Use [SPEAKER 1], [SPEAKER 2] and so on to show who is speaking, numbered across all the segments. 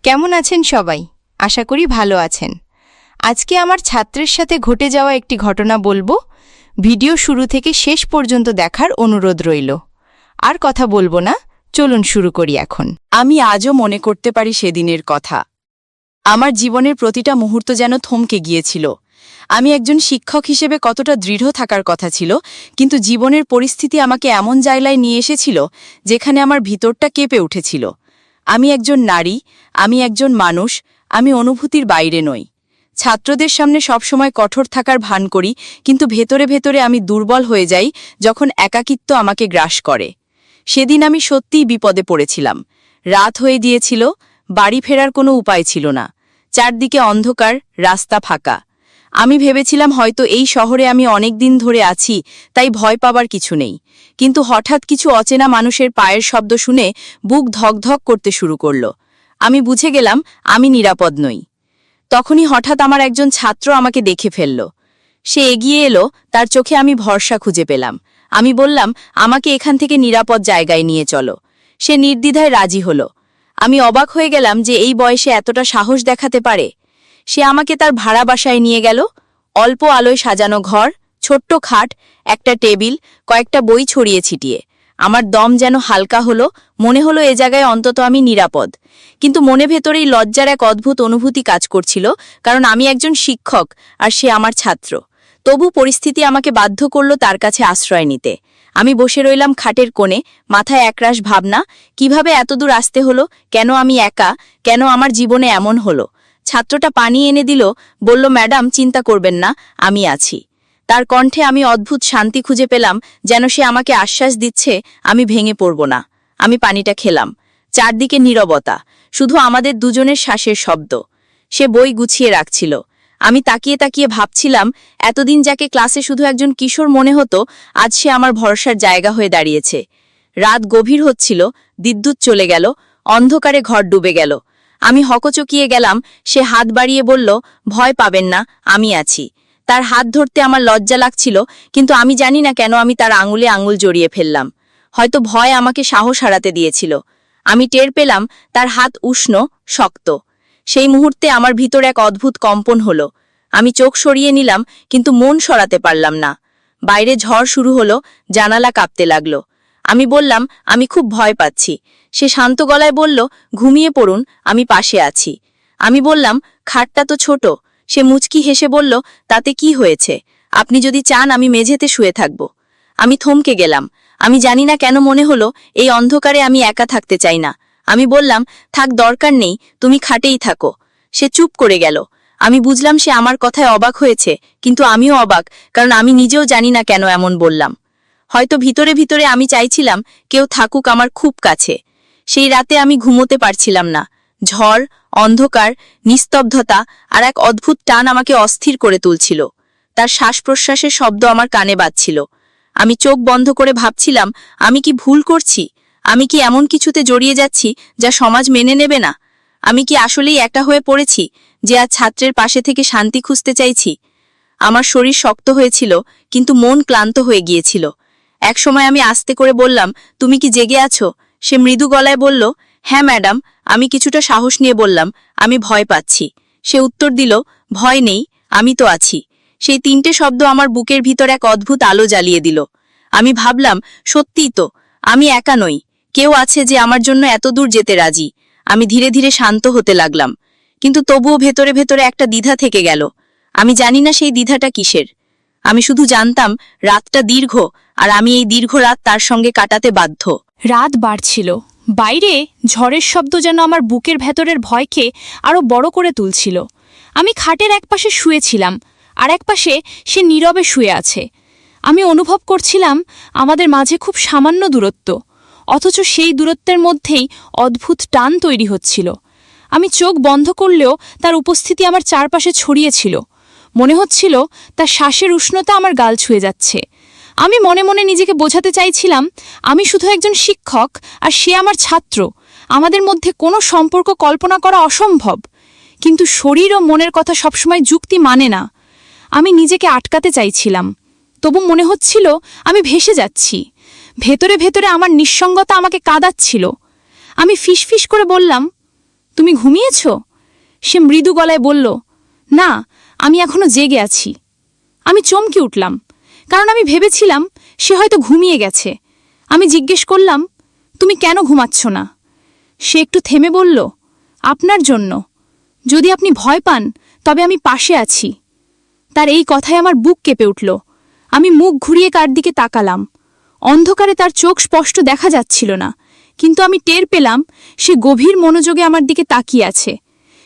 [SPEAKER 1] কেমন আছেন সবাই? আশা করি ভালো আছেন। আজকে আমার ছাত্রের সাথে ঘটে যাওয়া একটি ঘটনা বলবো। ভিডিও শুরু থেকে শেষ পর্যন্ত দেখার অনুরোধ রইল। আর কথা বলবো না, চলুন শুরু করি এখন।
[SPEAKER 2] আমি আজও মনে করতে পারি সেদিনের কথা। আমার জীবনের প্রতিটা মুহূর্ত যেন থমকে গিয়েছিল। আমি একজন শিক্ষক হিসেবে কতটা দৃঢ় থাকার কথা ছিল, কিন্তু জীবনের পরিস্থিতি আমাকে এমন জায়গায় নিয়ে এসেছিল যেখানে আমার ভিতরটা কেঁপে উঠেছিল। আমি একজন নারী, আমি একজন মানুষ, আমি অনুভূতির বাইরে নই। ছাত্রদের সামনে সবসময় কঠোর থাকার ভান করি, কিন্তু ভেতরে ভেতরে আমি দুর্বল হয়ে যাই যখন একাকিত্ব আমাকে গ্রাস করে। সেদিন আমি সত্যিই বিপদে পড়েছিলাম। রাত হয়ে গিয়েছিল, বাড়ি ফেরার কোনো উপায় ছিল না। চারদিকে অন্ধকার, রাস্তা ফাঁকা। আমি ভেবেছিলাম হয়তো এই শহরে আমি অনেক দিন ধরে আছি, তাই ভয় পাবার কিছু নেই। কিন্তু হঠাৎ কিছু অচেনা মানুষের পায়ের শব্দ শুনে বুক ধকধক করতে শুরু করল। আমি বুঝে গেলাম আমি নিরাপদ নই। তখনই হঠাৎ আমার একজন ছাত্র আমাকে দেখে ফেলল। সে এগিয়ে এলো, তার চোখে আমি ভরসা খুঁজে পেলাম। আমি বললাম, আমাকে এখান থেকে নিরাপদ জায়গায় নিয়ে চলো। সে নির্দ্বিধায় রাজি হলো। আমি অবাক হয়ে গেলাম যে এই বয়সে এতটা সাহস দেখাতে পারে। সে আমাকে তার ভাড়া বাসায় নিয়ে গেল। অল্প আলোয় সাজানো ঘর, ছোট্ট খাট, একটা টেবিল, কয়েকটা বই ছড়িয়ে ছিটিয়ে। আমার দম যেন হালকা হলো, মনে হলো এ জায়গায় অন্তত আমি নিরাপদ। কিন্তু মনে ভেতরেই লজ্জার এক অদ্ভুত অনুভূতি কাজ করছিল, কারণ আমি একজন শিক্ষক আর সে আমার ছাত্র। তবু পরিস্থিতি আমাকে বাধ্য করল তার কাছে আশ্রয় নিতে। আমি বসে রইলাম খাটের কোণে, মাথায় একরাশ ভাবনা। কিভাবে এতদূর আসতে হলো, কেন আমি একা, কেন আমার জীবনে এমন হলো। ছাত্রটা পানি এনে দিল, বলল, ম্যাডাম চিন্তা করবেন না, আমি আছি। তার কণ্ঠে আমি অদ্ভুত শান্তি খুঁজে পেলাম, যেন সে আমাকে আশ্বাস দিচ্ছে আমি ভেঙে পড়ব না। আমি পানিটা খেলাম। চারদিকে নীরবতা, শুধু আমাদের দুজনের শ্বাসের শব্দ। সে বই গুছিয়ে রাখছিল। আমি তাকিয়ে তাকিয়ে ভাবছিলাম, এতদিন যাকে ক্লাসে শুধু একজন কিশোর মনে হতো, আজ সে আমার ভরসার জায়গা হয়ে দাঁড়িয়েছে। রাত গভীর হচ্ছিল, বিদ্যুৎ চলে গেল, অন্ধকারে ঘর ডুবে গেল। আমি হকচকিয়ে গেলাম। সে হাত বাড়িয়ে বলল, ভয় পাবেন না, আমি আছি। তার হাত ধরতে আমার লজ্জা লাগছিল, কিন্তু আমি জানি না কেন আমি তার আঙুলে আঙুল জড়িয়ে ফেললাম। হয়তো ভয় আমাকে সাহস হারাতে দিয়েছিল। আমি টের পেলাম তার হাত উষ্ণ, শক্ত। সেই মুহূর্তে আমার ভিতর এক অদ্ভুত কম্পন হলো। আমি চোখ সরিয়ে নিলাম, কিন্তু মন সরাতে পারলাম না। বাইরে ঝড় শুরু হলো, জানালা কাঁপতে লাগলো। আমি বললাম, আমি খুব ভয় পাচ্ছি। সে শান্ত গলায় বলল, ঘুমিয়ে পড়ুন, আমি পাশে আছি। আমি বললাম, খাটটা তো ছোট। সে মুচকি হেসে বলল, তাতে কি হয়েছে, আপনি যদি চান আমি মেঝেতে শুয়ে থাকব। আমি থমকে গেলাম। আমি জানি না কেন মনে হলো এই অন্ধকারে আমি একা থাকতে চাই না। আমি বললাম, থাক, দরকার নেই, তুমি খাটেই থাকো। সে চুপ করে গেল। আমি বুঝলাম সে আমার কথায় অবাক হয়েছে, কিন্তু আমিও অবাক, কারণ আমি নিজেও জানি না কেন এমন বললাম। হয়তো ভিতরে ভিতরে আমি চাইছিলাম কেউ থাকুক আমার খুব কাছে। সেই রাতে আমি ঘুমোতে পারছিলাম না। ঝড়, অন্ধকার, নিস্তব্ধতা আর এক অদ্ভুত টান আমাকে অস্থির করে তুলছিল। তার শ্বাস প্রশ্বাসের শব্দ আমার কানে বাজছিল। আমি চোখ বন্ধ করে ভাবছিলাম, আমি কি ভুল করছি? আমি কি এমন কিছুতে জড়িয়ে যাচ্ছি যা সমাজ মেনে নেবে না? আমি কি আসলেই একা হয়ে পড়েছি, যে আজ ছাত্রের পাশে থেকে শান্তি খুঁজতে চাইছি? আমার শরীর শক্ত হয়েছিল, কিন্তু মন ক্লান্ত হয়ে গিয়েছিল। একসময় আমি আস্তে করে বললাম, তুমি কি জেগে আছো? সে মৃদু গলায় বলল, হ্যাঁ ম্যাডাম। আমি কিছুটা সাহস নিয়ে বললাম, আমি ভয় পাচ্ছি। সে উত্তর দিল, ভয় নেই, আমি তো আছি। সেই তিনটে শব্দ আমার বুকের ভিতর এক অদ্ভুত আলো জ্বালিয়ে দিল। আমি ভাবলাম, সত্যিই তো, আমি একা নই, কেউ আছে যে আমার জন্য এত দূর যেতে রাজি। আমি ধীরে ধীরে শান্ত হতে লাগলাম, কিন্তু তবুও ভেতরে ভেতরে একটা দ্বিধা থেকে গেল। আমি জানি না সেই দ্বিধাটা কিসের। আমি শুধু জানতাম রাতটা দীর্ঘ, আর আমি এই দীর্ঘ রাত তার সঙ্গে কাটাতে বাধ্য।
[SPEAKER 3] রাত বাড়ছিল। বাইরে ঝড়ের শব্দ যেন আমার বুকের ভেতরের ভয়কে আরো বড় করে তুলছিল। আমি খাটের একপাশে শুয়েছিলাম, আর একপাশে সে নীরবে শুয়ে আছে। আমি অনুভব করছিলাম আমাদের মাঝে খুব সামান্য দূরত্ব, অথচ সেই দূরত্বের মধ্যেই অদ্ভুত টান তৈরি হচ্ছিল। আমি চোখ বন্ধ করলেও তার উপস্থিতি আমার চারপাশে ছড়িয়েছিল। মনে হচ্ছিল তার শ্বাসের উষ্ণতা আমার গাল ছুঁয়ে যাচ্ছে। আমি মনে মনে নিজেকে বোঝাতে চাইছিলাম, আমি শুধু একজন শিক্ষক আর সে আমার ছাত্র। আমাদের মধ্যে কোনো সম্পর্ক কল্পনা করা অসম্ভব। কিন্তু শরীর ও মনের কথা সবসময় যুক্তি মানে না। আমি নিজেকে আটকাতে চাইছিলাম, তবু মনে হচ্ছিল আমি ভেসে যাচ্ছি। ভেতরে ভেতরে আমার নিঃসঙ্গতা আমাকে কাঁদাচ্ছিল। আমি ফিসফিস করে বললাম, তুমি ঘুমিয়েছ? সে মৃদু গলায় বলল, না, আমি এখনো জেগে আছি। আমি চমকে উঠলাম, কারণ আমি ভেবেছিলাম সে হয়তো ঘুমিয়ে গেছে। আমি জিজ্ঞেস করলাম, তুমি কেন ঘুমাচ্ছ না? সে একটু থেমে বলল, আপনার জন্য। যদি আপনি ভয় পান তবে আমি পাশে আছি। তার এই কথায় আমার বুক কেঁপে উঠল। আমি মুখ ঘুরিয়ে কার দিকে তাকালাম। অন্ধকারে তার চোখ স্পষ্ট দেখা যাচ্ছিল না, কিন্তু আমি টের পেলাম সে গভীর মনোযোগে আমার দিকে তাকিয়ে আছে।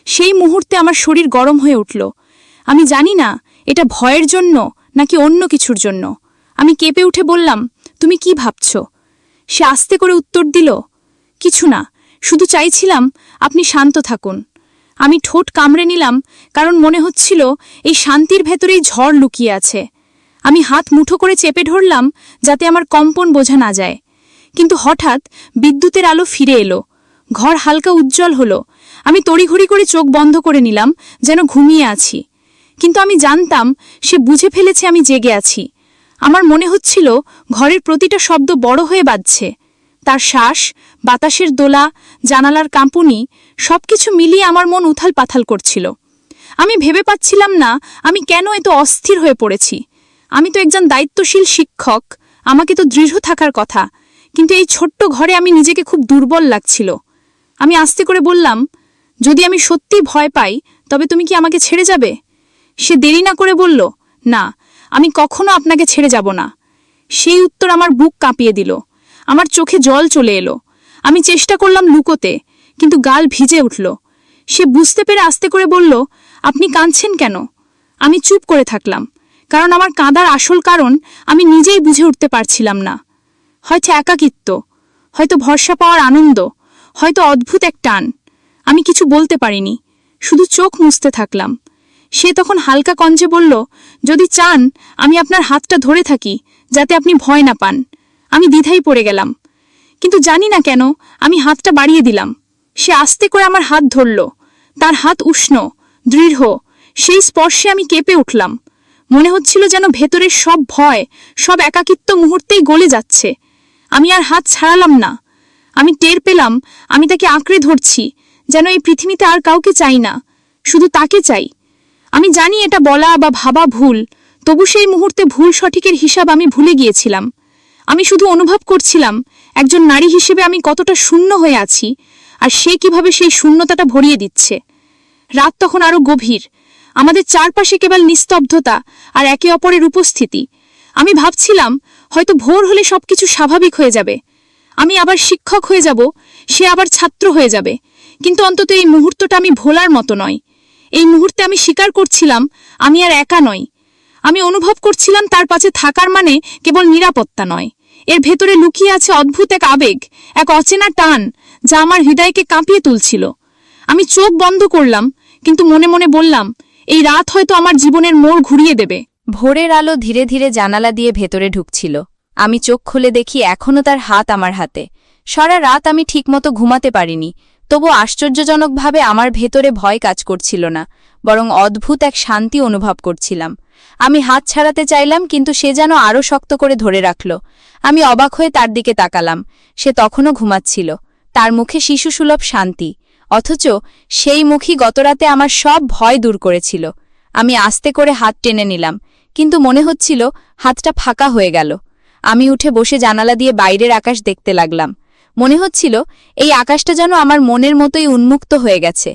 [SPEAKER 3] সেই মুহূর্তে আমার শরীর গরম হয়ে উঠল। আমি জানি না এটা ভয়ের জন্য নাকি অন্য কিছুর জন্য। আমি কেঁপে উঠে বললাম, তুমি কি ভাবছ? সে আস্তে করে উত্তর দিল, কিছু না, শুধু চাইছিলাম আপনি শান্ত থাকুন। আমি ঠোঁট কামড়ে নিলাম, কারণ মনে হচ্ছিল এই শান্তির ভেতরেই ঝড় লুকিয়ে আছে। আমি হাত মুঠো করে চেপে ধরলাম যাতে আমার কম্পন বোঝা না যায়। কিন্তু হঠাৎ বিদ্যুতের আলো ফিরে এলো। ঘর হালকা উজ্জ্বল হলো। আমি তড়িঘড়ি করে চোখ বন্ধ করে নিলাম, যেন ঘুমিয়ে আছি। কিন্তু আমি জানতাম সে বুঝে ফেলেছে আমি জেগে আছি। আমার মনে হচ্ছিল ঘরের প্রতিটা শব্দ বড় হয়ে বাজছে। তার শ্বাস, বাতাসের দোলা, জানালার কাঁপুনি, সবকিছু মিলিয়ে আমার মন উথাল পাথাল করছিল। আমি ভেবে পাচ্ছিলাম না আমি কেন এত অস্থির হয়ে পড়েছি। আমি তো একজন দায়িত্বশীল শিক্ষক, আমাকে তো দৃঢ় থাকার কথা, কিন্তু এই ছোট্ট ঘরে আমি নিজেকে খুব দুর্বল লাগছিল। আমি আস্তে করে বললাম, যদি আমি সত্যি ভয় পাই তবে তুমি কি আমাকে ছেড়ে যাবে? সে দেরি না করে বলল, না, আমি কখনো আপনাকে ছেড়ে যাব না। সেই উত্তর আমার বুক কাঁপিয়ে দিল। আমার চোখে জল চলে এলো। আমি চেষ্টা করলাম লুকোতে, কিন্তু গাল ভিজে উঠল। সে বুঝতে পেরে আস্তে করে বলল, আপনি কাঁদছেন কেন? আমি চুপ করে থাকলাম, কারণ আমার কাঁদার আসল কারণ আমি নিজেই বুঝে উঠতে পারছিলাম না। হয়তো একাকিত্ব, হয়তো ভরসা পাওয়ার আনন্দ, হয়তো অদ্ভুত এক টান। আমি কিছু বলতে পারিনি, শুধু চোখ মুছতে থাকলাম। সে তখন হালকা কঞ্চে বলল, যদি চান আমি আপনার হাতটা ধরে থাকি, যাতে আপনি ভয় না পান। আমি দ্বিধায় পড়ে গেলাম, কিন্তু জানি না কেন আমি হাতটা বাড়িয়ে দিলাম। সে আস্তে করে আমার হাত ধরল। তার হাত উষ্ণ, দৃঢ়। সেই স্পর্শে আমি কেঁপে উঠলাম। মনে হচ্ছিল যেন ভেতরের সব ভয়, সব একাকিত্ব মুহূর্তেই গলে যাচ্ছে। আমি আর হাত ছাড়ালাম না। আমি টের পেলাম আমি তাকে আঁকড়ে ধরছি, যেন এই পৃথিবীতে আর কাউকে চাই না, শুধু তাকে চাই। আমি জানি এটা বলা বা ভাবা ভুল, তবু সেই মুহূর্তে ভুল সঠিকের হিসাব আমি ভুলে গিয়েছিলাম। আমি শুধু অনুভব করছিলাম একজন নারী হিসেবে আমি কতটা শূন্য হয়ে আছি, আর সে কিভাবে সেই শূন্যতাটা ভরিয়ে দিচ্ছে। রাত তখন আরো গভীর। আমাদের চারপাশে কেবল নিস্তব্ধতা আর একে অপরের উপস্থিতি। আমি ভাবছিলাম হয়তো ভোর হলে সবকিছু স্বাভাবিক হয়ে যাবে। আমি আবার শিক্ষক হয়ে যাব, সে আবার ছাত্র হয়ে যাবে। কিন্তু অন্তত এই মুহূর্তটা আমি ভোলার মতো নয়। এই মুহূর্তে আমি স্বীকার করছিলাম আমি আর একা নই। আমি অনুভব করছিলাম তার পাশে থাকার মানে কেবল নিরাপত্তা নয়, এর ভেতরে লুকিয়ে আছে অদ্ভুত এক আবেগ, এক অচেনা টান, যা আমার হৃদয়কে কাঁপিয়ে তুলছিল। আমি চোখ বন্ধ করলাম, কিন্তু মনে মনে বললাম, এই রাত হয়তো আমার জীবনের মোড় ঘুরিয়ে দেবে।
[SPEAKER 1] ভোরের আলো ধীরে ধীরে জানালা দিয়ে ভেতরে ঢুকছিল। আমি চোখ খুলে দেখি এখনও তার হাত আমার হাতে। সারা রাত আমি ঠিকমতো ঘুমাতে পারিনি, তবু আশ্চর্যজনকভাবে আমার ভেতরে ভয় কাজ করছিল না, বরং অদ্ভুত এক শান্তি অনুভব করছিলাম। আমি হাত ছাড়াতে চাইলাম, কিন্তু সে যেন আরও শক্ত করে ধরে রাখল। আমি অবাক হয়ে তার দিকে তাকালাম। সে তখনও ঘুমাচ্ছিল, তার মুখে শিশুসুলভ শান্তি, অথচ সেই মুখই গতরাতে আমার সব ভয় দূর করেছিল। আমি আস্তে করে হাত টেনে নিলাম, কিন্তু মনে হচ্ছিল হাতটা ফাঁকা হয়ে গেল। আমি উঠে বসে জানালা দিয়ে বাইরের আকাশ দেখতে লাগলাম। মনে হচ্ছিল এই আকাশটা যেন আমার মনের মতোই উন্মুক্ত হয়ে গেছে।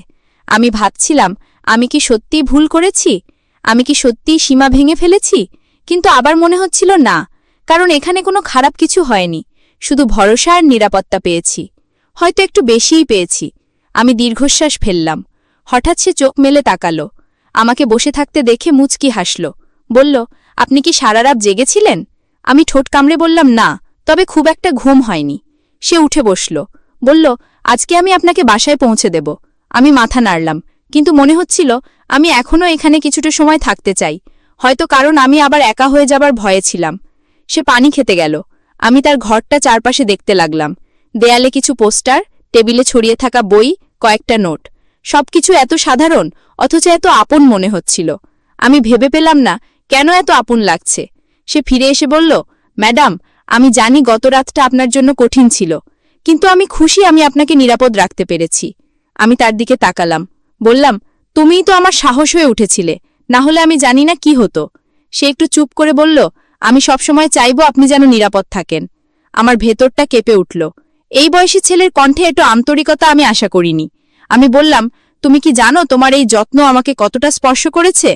[SPEAKER 1] আমি ভাবছিলাম, আমি কি সত্যিই ভুল করেছি? আমি কি সত্যিই সীমা ভেঙে ফেলেছি? কিন্তু আবার মনে হচ্ছিল না, কারণ এখানে কোনো খারাপ কিছু হয়নি, শুধু ভরসা আর নিরাপত্তা পেয়েছি। হয়তো একটু বেশিই পেয়েছি। আমি দীর্ঘশ্বাস ফেললাম। হঠাৎ সে চোখ মেলে তাকালো। আমাকে বসে থাকতে দেখে মুচকি হাসল। বলল, আপনি কি সারা রাত জেগেছিলেন? আমি ঠোঁট কামড়ে বললাম, না, তবে খুব একটা ঘুম হয়নি। সে উঠে বসল, বলল, আজকে আমি আপনাকে বাসায় পৌঁছে দেব। আমি মাথা নাড়লাম, কিন্তু মনে হচ্ছিল আমি এখনও এখানে কিছুটা সময় থাকতে চাই, হয়তো কারণ আমি আবার একা হয়ে যাবার ভয়ে ছিলাম। সে পানি খেতে গেল। আমি তার ঘরটা চারপাশে দেখতে লাগলাম। দেয়ালে কিছু পোস্টার, টেবিলে ছড়িয়ে থাকা বই, কয়েকটা নোট, সবকিছু এত সাধারণ, অথচ এত আপন মনে হচ্ছিল। আমি ভেবে পেলাম না কেন এত আপন লাগছে। সে ফিরে এসে বলল, ম্যাডাম, আমি জানি গত রাতটা আপনার জন্য কঠিন ছিল, কিন্তু আমি খুশি আমি আপনাকে নিরাপদ রাখতে পেরেছি। আমি তার দিকে তাকালাম, বললাম, তুমিই তো আমার সাহস হয়ে উঠেছিলে, না হলে আমি জানি না কি হতো। সে একটু চুপ করে বলল, আমি সবসময় চাইবো আপনি যেন নিরাপদ থাকেন। আমার ভেতরটা কেঁপে উঠল। এই বয়সী ছেলের কণ্ঠে একটু আন্তরিকতা আমি আশা করিনি। আমি বললাম, তুমি কি জানো তোমার এই যত্ন আমাকে কতটা স্পর্শ করেছে?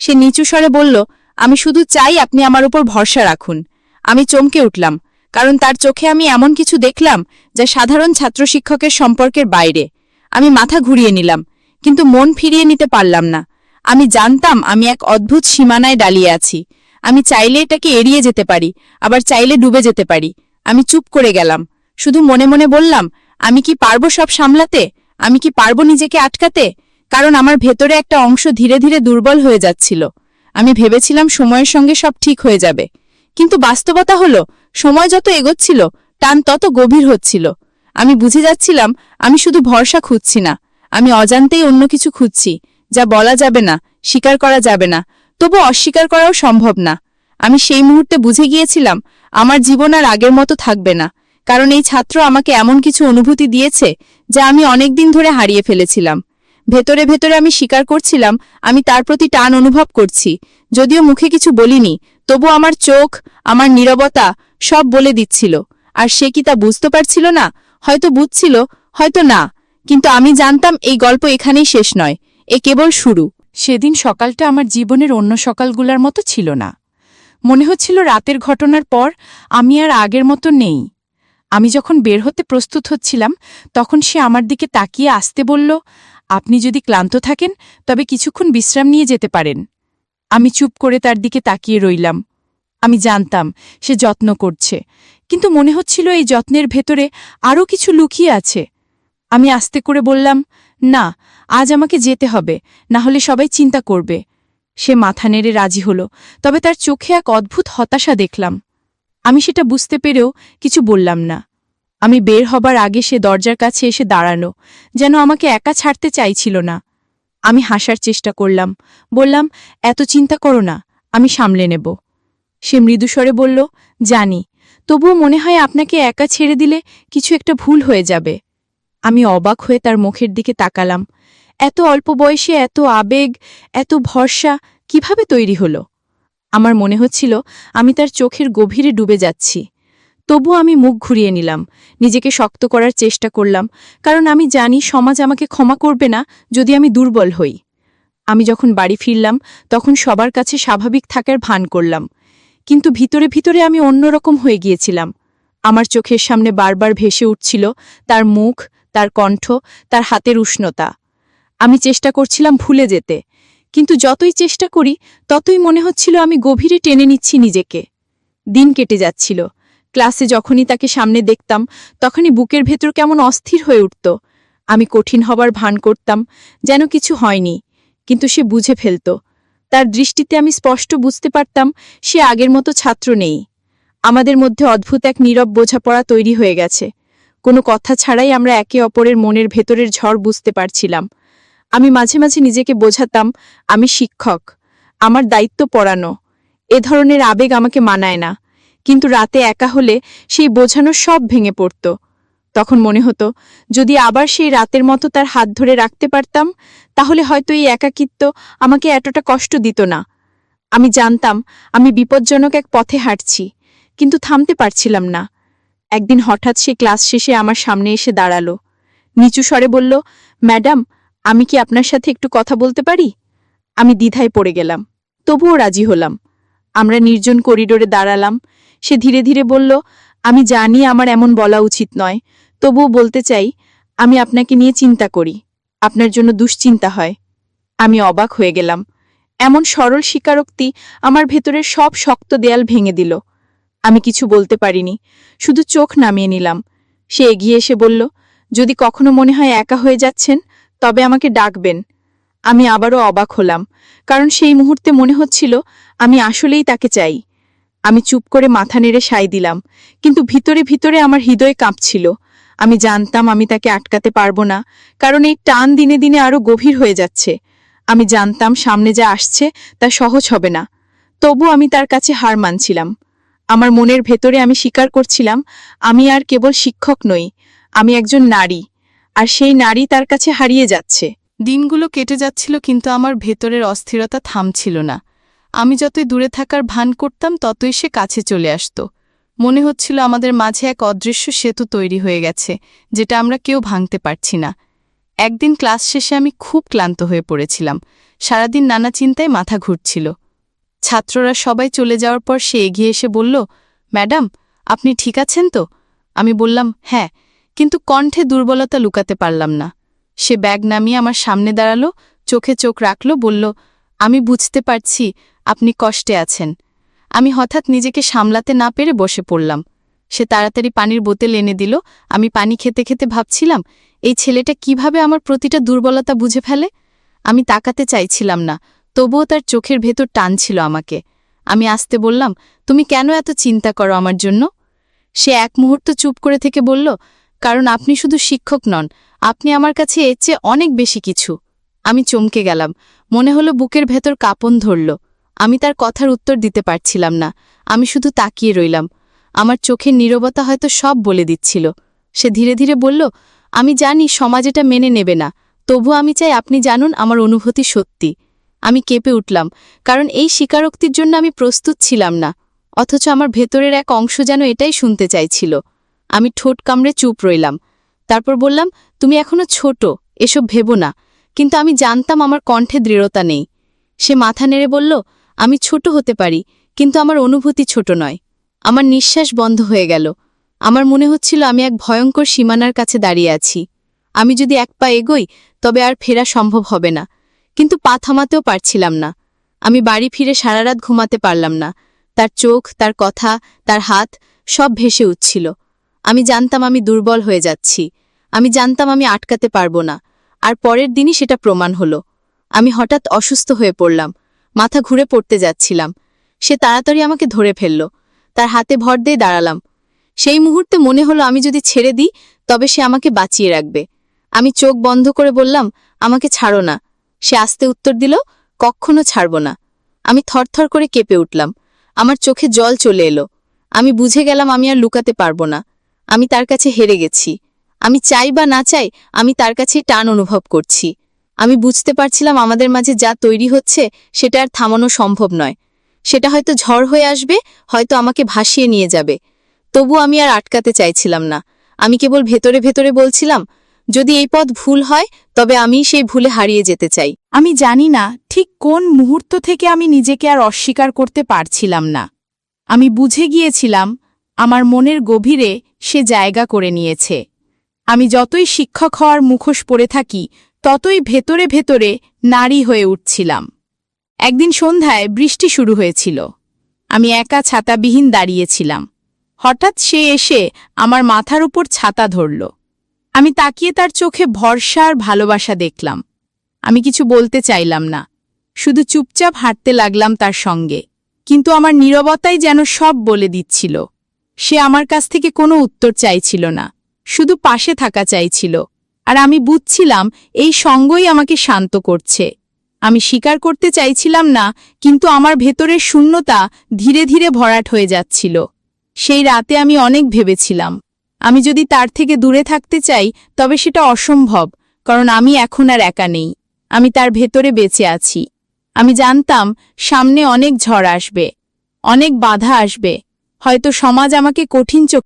[SPEAKER 1] সে নিচু স্বরে বলল, আমি শুধু চাই আপনি আমার উপর ভরসা রাখুন। আমি চমকে উঠলাম, কারণ তার চোখে আমি এমন কিছু দেখলাম যা সাধারণ ছাত্র শিক্ষকের সম্পর্কের বাইরে। আমি মাথা ঘুরিয়ে নিলাম, কিন্তু মন ফিরিয়ে নিতে পারলাম না। আমি জানতাম আমি এক অদ্ভুত সীমানায় দাঁড়িয়ে আছি। আমি চাইলে এটাকে এড়িয়ে যেতে পারি, আবার চাইলে ডুবে যেতে পারি। আমি চুপ করে গেলাম, শুধু মনে মনে বললাম, আমি কি পারবো সব সামলাতে? আমি কি পারবো নিজেকে আটকাতে? কারণ আমার ভেতরে একটা অংশ ধীরে ধীরে দুর্বল হয়ে যাচ্ছিল। আমি ভেবেছিলাম সময়ের সঙ্গে সব ঠিক হয়ে যাবে, কিন্তু বাস্তবতা হলো সময় যত এগোচ্ছিল টান তত গভীর হচ্ছিল। আমি বুঝে যাচ্ছিলাম আমি শুধু ভরসা খুঁজছি না, আমি অজান্তেই অন্য কিছু খুঁজছি, যা বলা যাবে না, স্বীকার করা যাবে না, তবু অস্বীকার করাও সম্ভব না। আমি সেই মুহূর্তে বুঝে গিয়েছিলাম আমার জীবন আর আগের মতো থাকবে না, কারণ এই ছাত্র আমাকে এমন কিছু অনুভূতি দিয়েছে যা আমি অনেক দিন ধরে হারিয়ে ফেলেছিলাম। ভেতরে ভেতরে আমি স্বীকার করছিলাম আমি তার প্রতি টান অনুভব করছি, যদিও মুখে কিছু বলিনি, তবু আমার চোখ, আমার নীরবতা সব বলে দিচ্ছিল। আর সে কি তা বুঝতে পারছিল না? হয়তো বুঝছিল, হয়তো না, কিন্তু আমি জানতাম এই গল্প এখানেই শেষ নয়, এ কেবল শুরু।
[SPEAKER 2] সেদিন সকালটা আমার জীবনের অন্য সকালগুলোর মতো ছিল না। মনে হচ্ছিল রাতের ঘটনার পর আমি আর আগের মতো নেই। আমি যখন বের হতে প্রস্তুত হচ্ছিলাম, তখন সে আমার দিকে তাকিয়ে আসতে বলল, আপনি যদি ক্লান্ত থাকেন তবে কিছুক্ষণ বিশ্রাম নিয়ে যেতে পারেন। আমি চুপ করে তার দিকে তাকিয়ে রইলাম। আমি জানতাম সে যত্ন করছে, কিন্তু মনে হচ্ছিল এই যত্নের ভেতরে আরও কিছু লুকিয়ে আছে। আমি আস্তে করে বললাম, না, আজ আমাকে যেতে হবে, না হলে সবাই চিন্তা করবে। সে মাথা নেড়ে রাজি হল, তবে তার চোখে এক অদ্ভুত হতাশা দেখলাম। আমি সেটা বুঝতে পেরেও কিছু বললাম না। আমি বের হবার আগে সে দরজার কাছে এসে দাঁড়ানো, যেন আমাকে একা ছাড়তে চাইছিল না। আমি হাসার চেষ্টা করলাম, বললাম, এত চিন্তা করো না, আমি সামলে নেব। সে মৃদুস্বরে বলল, জানি, তবুও মনে হয় আপনাকে একা ছেড়ে দিলে কিছু একটা ভুল হয়ে যাবে। আমি অবাক হয়ে তার মুখের দিকে তাকালাম। এত অল্প বয়সে এত আবেগ, এত ভরসা কিভাবে তৈরি হলো? আমার মনে হচ্ছিল আমি তার চোখের গভীরে ডুবে যাচ্ছি। তবু আমি মুখ ঘুরিয়ে নিলাম, নিজেকে শক্ত করার চেষ্টা করলাম, কারণ আমি জানি সমাজ আমাকে ক্ষমা করবে না যদি আমি দুর্বল হই। আমি যখন বাড়ি ফিরলাম তখন সবার কাছে স্বাভাবিক থাকার ভান করলাম, কিন্তু ভিতরে ভিতরে আমি অন্যরকম হয়ে গিয়েছিলাম। আমার চোখের সামনে বারবার ভেসে উঠছিল তার মুখ, তার কণ্ঠ, তার হাতের উষ্ণতা। আমি চেষ্টা করছিলাম ভুলে যেতে, কিন্তু যতই চেষ্টা করি ততই মনে হচ্ছিল আমি গভীরে টেনে নিচ্ছি নিজেকে। দিন কেটে যাচ্ছিল। ক্লাসে যখনই তাকে সামনে দেখতাম তখনই বুকের ভেতর কেমন অস্থির হয়ে উঠত। আমি কঠিন হবার ভান করতাম, যেন কিছু হয়নি, কিন্তু সে বুঝে ফেলত। তার দৃষ্টিতে আমি স্পষ্ট বুঝতে পারতাম সে আগের মতো ছাত্র নেই। আমাদের মধ্যে অদ্ভুত এক নীরব বোঝাপড়া তৈরি হয়ে গেছে। কোনো কথা ছাড়াই আমরা একে অপরের মনের ভেতরের ঝড় বুঝতে পারছিলাম। আমি মাঝে মাঝে নিজেকে বোঝাতাম আমি শিক্ষক, আমার দায়িত্ব পড়ানো, এ ধরনের আবেগ আমাকে মানায় না। কিন্তু রাতে একা হলে সেই বোঝানো সব ভেঙে পড়ত। তখন মনে হতো যদি আবার সেই রাতের মতো তার হাত ধরে রাখতে পারতাম, তাহলে হয়তো এই একাকিত্ব আমাকে এতটা কষ্ট দিত না। আমি জানতাম আমি বিপজ্জনক এক পথে হাঁটছি, কিন্তু থামতে পারছিলাম না। একদিন হঠাৎ সে ক্লাস শেষে আমার সামনে এসে দাঁড়ালো। নিচু স্বরে বলল, ম্যাডাম, আমি কি আপনার সাথে একটু কথা বলতে পারি? আমি দ্বিধায় পড়ে গেলাম, তবুও রাজি হলাম। আমরা নির্জন করিডোরে দাঁড়ালাম। সে ধীরে ধীরে বলল, আমি জানি আমার এমন বলা উচিত নয়, তবুও বলতে চাই, আমি আপনাকে নিয়ে চিন্তা করি, আপনার জন্য দুশ্চিন্তা হয়। আমি অবাক হয়ে গেলাম। এমন সরল স্বীকারোক্তি আমার ভেতরের সব শক্ত দেয়াল ভেঙে দিল। আমি কিছু বলতে পারিনি, শুধু চোখ নামিয়ে নিলাম। সে এগিয়ে এসে বলল, যদি কখনো মনে হয় একা হয়ে যাচ্ছেন তবে আমাকে ডাকবেন। আমি আবারও অবাক হলাম, কারণ সেই মুহূর্তে মনে হচ্ছিল আমি আসলেই তাকে চাই। আমি চুপ করে মাথা নেড়ে সায় দিলাম, কিন্তু ভিতরে ভিতরে আমার হৃদয় কাঁপছিল। আমি জানতাম আমি তাকে আটকাতে পারবো না, কারণ এই টান দিনে দিনে আরও গভীর হয়ে যাচ্ছে। আমি জানতাম সামনে যা আসছে তা সহজ হবে না, তবু আমি তার কাছে হার মানছিলাম। আমার মনের ভেতরে আমি স্বীকার করছিলাম আমি আর কেবল শিক্ষক নই, আমি একজন নারী। আর সেই নারী তার কাছে হারিয়ে যাচ্ছে।
[SPEAKER 1] দিনগুলো কেটে যাচ্ছিল, কিন্তু আমার ভেতরের অস্থিরতা থামছিল না। আমি যতই দূরে থাকার ভান করতাম ততই সে কাছে চলে আসত। মনে হচ্ছিল আমাদের মাঝে এক অদৃশ্য সেতু তৈরি হয়ে গেছে, যেটা আমরা কেউ ভাঙতে পারছি না। একদিন ক্লাস শেষে আমি খুব ক্লান্ত হয়ে পড়েছিলাম। সারাদিন নানা চিন্তায় মাথা ঘুরছিল। ছাত্ররা সবাই চলে যাওয়ার পর সে এগিয়ে এসে বলল, ম্যাডাম, আপনি ঠিক আছেন তো? আমি বললাম, হ্যাঁ, কিন্তু কণ্ঠে দুর্বলতা লুকাতে পারলাম না। সে ব্যাগ নামিয়ে আমার সামনে দাঁড়ালো, চোখে চোখ রাখল, বলল, আমি বুঝতে পারছি আপনি কষ্টে আছেন। আমি হঠাৎ নিজেকে সামলাতে না পেরে বসে পড়লাম। সে তাড়াতাড়ি পানির বোতল এনে দিল। আমি পানি খেতে খেতে ভাবছিলাম, এই ছেলেটা কিভাবে আমার প্রতিটা দুর্বলতা বুঝে ফেলে। আমি তাকাতে চাইছিলাম না, তবুও তার চোখের ভেতর টানছিল আমাকে। আমি আস্তে বললাম, তুমি কেন এত চিন্তা করো আমার জন্য? সে এক মুহূর্ত চুপ করে থেকে বলল, কারণ আপনি শুধু শিক্ষক নন, আপনি আমার কাছে এর চেয়ে অনেক বেশি কিছু। আমি চমকে গেলাম। মনে হলো বুকের ভেতর কাঁপন ধরল। আমি তার কথার উত্তর দিতে পারছিলাম না। আমি শুধু তাকিয়ে রইলাম। আমার চোখের নীরবতা হয়তো সব বলে দিচ্ছিল। সে ধীরে ধীরে বলল, আমি জানি সমাজ এটা মেনে নেবে না, তবু আমি চাই আপনি জানুন আমার অনুভূতি সত্যি। আমি কেঁপে উঠলাম, কারণ এই স্বীকারোক্তির জন্য আমি প্রস্তুত ছিলাম না। অথচ আমার ভেতরের এক অংশ যেন এটাই শুনতে চাইছিল। আমি ঠোঁট কামড়ে চুপ রইলাম। তারপর বললাম, তুমি এখনো ছোট, এসব ভেবো না। কিন্তু আমি জানতাম আমার কণ্ঠে দৃঢ়তা নেই। সে মাথা নেড়ে বলল, আমি ছোট হতে পারি, কিন্তু আমার অনুভূতি ছোট নয়। আমার নিঃশ্বাস বন্ধ হয়ে গেল। আমার মনে হচ্ছিল আমি এক ভয়ঙ্কর সীমানার কাছে দাঁড়িয়ে আছি। আমি যদি এক পা এগোই তবে আর ফেরা সম্ভব হবে না, কিন্তু পা থামাতেও পারছিলাম না। আমি বাড়ি ফিরে সারা রাত ঘুমাতে পারলাম না। তার চোখ, তার কথা, তার হাত সব ভেসে উঠছিল। আমি জানতাম আমি দুর্বল হয়ে যাচ্ছি। আমি জানতাম আমি আটকাতে পারবো না। আর পরের দিনই সেটা প্রমাণ হলো। আমি হঠাৎ অসুস্থ হয়ে পড়লাম, মাথা ঘুরে পড়তে যাচ্ছিলাম। সে তাড়াতাড়ি আমাকে ধরে ফেলল। তার হাতে ভর দিয়ে দাঁড়ালাম। সেই মুহূর্তে মনে হলো আমি যদি ছেড়ে দিই তবে সে আমাকে বাঁচিয়ে রাখবে। আমি চোখ বন্ধ করে বললাম, আমাকে ছাড়ো না। সে আস্তে উত্তর দিল, কখনো ছাড়ব না। আমি থরথর করে কেঁপে উঠলাম। আমার চোখে জল চলে এলো। আমি বুঝে গেলাম আমি আর লুকাতে পারবো না। আমি তার কাছে হেরে গেছি। আমি চাই বা না চাই, আমি তার কাছে টান অনুভব করছি। আমি বুঝতে পারছিলাম আমাদের মাঝে যা তৈরি হচ্ছে সেটা আর থামানো সম্ভব নয়। সেটা হয়তো ঝড় হয়ে আসবে, হয়তো আমাকে ভাসিয়ে নিয়ে যাবে। তবু আমি আর আটকাতে চাইছিলাম না। আমি কেবল ভেতরে ভেতরে বলছিলাম, যদি এই পথ ভুল হয় তবে আমি সেই ভুলে হারিয়ে যেতে চাই।
[SPEAKER 2] আমি জানি না ঠিক কোন মুহূর্ত থেকে আমি নিজেকে আর অস্বীকার করতে পারছিলাম না। আমি বুঝে গিয়েছিলাম আমার মনের গভীরে সে জায়গা করে নিয়েছে। আমি যতই শিক্ষক হওয়ার মুখোশ পরে থাকি ততই ভেতরে ভেতরে নারী হয়ে উঠছিলাম। একদিন সন্ধ্যায় বৃষ্টি শুরু হয়েছিল। আমি একা ছাতাবিহীন দাঁড়িয়েছিলাম। হঠাৎ সে এসে আমার মাথার উপর ছাতা ধরল। আমি তাকিয়ে তার চোখে ভরসা আর ভালোবাসা দেখলাম। আমি কিছু বলতে চাইলাম না, শুধু চুপচাপ হাঁটতে লাগলাম তার সঙ্গে। কিন্তু আমার নীরবতাই যেন সব বলে দিচ্ছিল। সে আমার কাছ থেকে কোনো উত্তর চাইছিল না, শুধু পাশে থাকা চাইছিল। আর আমি বুঝছিলাম এই সঙ্গই আমাকে শান্ত করছে। আমি স্বীকার করতে চাইছিলাম না, কিন্তু আমার ভেতরের শূন্যতা ধীরে ধীরে ভরাট হয়ে যাচ্ছিল। সেই রাতে আমি অনেক ভেবেছিলাম, আমি যদি তার থেকে দূরে থাকতে চাই তবে সেটা অসম্ভব, কারণ আমি এখন আর একা নেই। আমি তার ভেতরে বেঁচে আছি। আমি জানতাম সামনে অনেক ঝড় আসবে, অনেক বাধা আসবে, হয়তো সমাজ আমাকে কঠিন চোখে